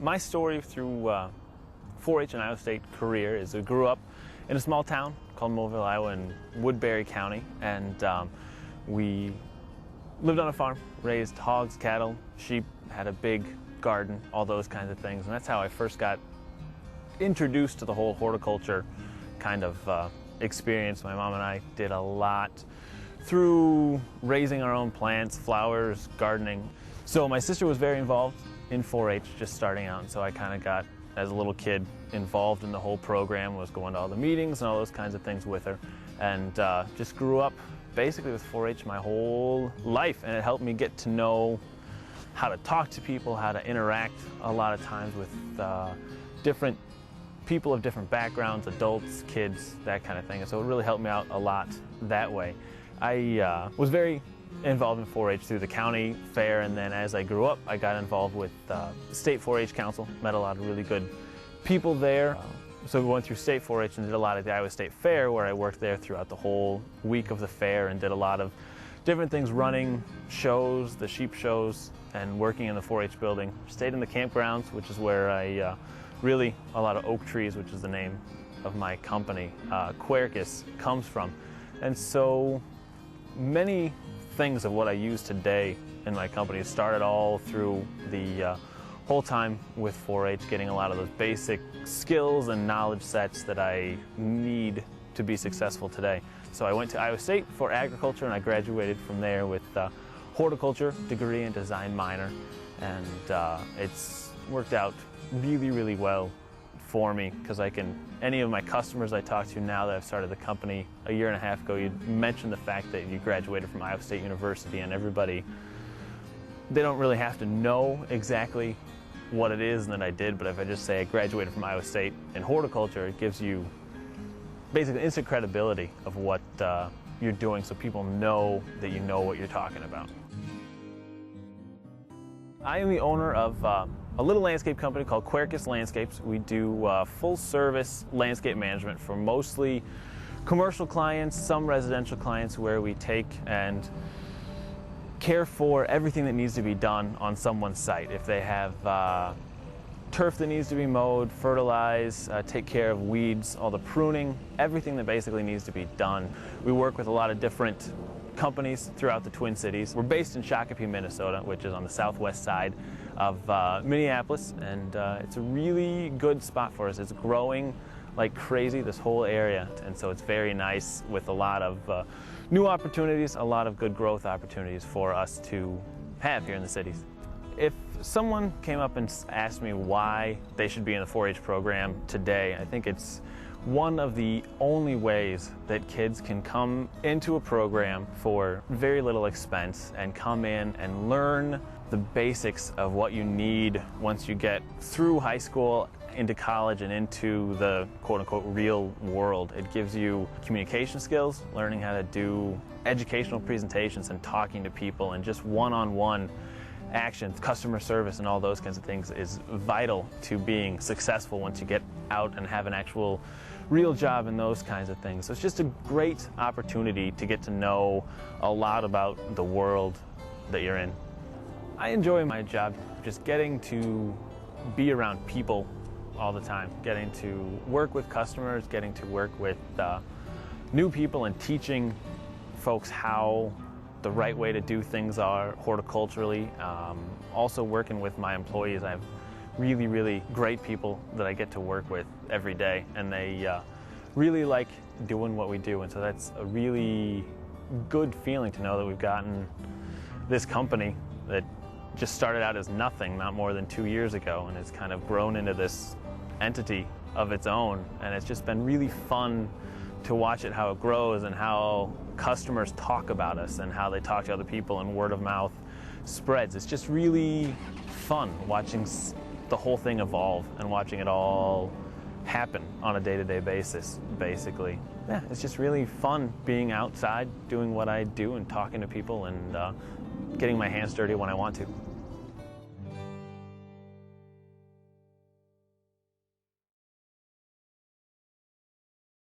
My story through 4-H and Iowa State career is I grew up in a small town called Mobile, Iowa in Woodbury County, and we lived on a farm, raised hogs, cattle, sheep, had a big garden, all those kinds of things, and that's how I first got introduced to the whole horticulture kind of experience. My mom and I did a lot through raising our own plants, flowers, gardening. So my sister was very involved in 4-H just starting out, and so I kind of got, as a little kid, involved in the whole program, was going to all the meetings and all those kinds of things with her, and just grew up basically with 4-H my whole life, and it helped me get to know how to talk to people, how to interact a lot of times with different people of different backgrounds, adults, kids, that kind of thing. And so it really helped me out a lot that way. I was very involved in 4-H through the county fair, and then as I grew up, I got involved with the State 4-H Council, met a lot of really good people there. So we went through State 4-H and did a lot at the Iowa State Fair, where I worked there throughout the whole week of the fair and did a lot of different things, running shows, the sheep shows, and working in the 4-H building. Stayed in the campgrounds, which is where I really, a lot of oak trees, which is the name of my company, Quercus, comes from. And so many things of what I use today in my company started all through the whole time with 4-H, getting a lot of those basic skills and knowledge sets that I need to be successful today. So I went to Iowa State for agriculture, and I graduated from there with a horticulture degree and design minor, and it's worked out really, really well for me, because any of my customers I talk to now that I've started the company a year and a half ago, you mention the fact that you graduated from Iowa State University, and everybody, they don't really have to know exactly what it is that I did, but if I just say I graduated from Iowa State in horticulture, it gives you basically instant credibility of what you're doing, so people know that you know what you're talking about. I am the owner of a little landscape company called Quercus Landscapes. We do full-service landscape management for mostly commercial clients, some residential clients, where we take and care for everything that needs to be done on someone's site. If they have turf that needs to be mowed, fertilize, take care of weeds, all the pruning, everything that basically needs to be done. We work with a lot of different companies throughout the Twin Cities. We're based in Shakopee, Minnesota, which is on the southwest side of Minneapolis, and it's a really good spot for us. It's growing like crazy, this whole area, and so it's very nice with a lot of new opportunities, a lot of good growth opportunities for us to have here in the cities. If someone came up and asked me why they should be in the 4-H program today, I think it's one of the only ways that kids can come into a program for very little expense and come in and learn the basics of what you need once you get through high school, into college, and into the quote-unquote real world. It gives you communication skills, learning how to do educational presentations and talking to people, and just one-on-one actions, customer service, and all those kinds of things is vital to being successful once you get out and have an actual real job and those kinds of things. So it's just a great opportunity to get to know a lot about the world that you're in. I enjoy my job, just getting to be around people all the time, getting to work with customers, getting to work with new people, and teaching folks how the right way to do things are horticulturally. Also working with my employees. I have really, really great people that I get to work with every day, and they really like doing what we do, and so that's a really good feeling to know that we've gotten this company that just started out as nothing not more than 2 years ago, and it's kind of grown into this entity of its own, and it's just been really fun to watch it, how it grows, and how customers talk about us and how they talk to other people, and word of mouth spreads. It's just really fun watching the whole thing evolve and watching it all happen on a day-to-day basis, basically. Yeah, it's just really fun being outside, doing what I do, and talking to people, and getting my hands dirty when I want to.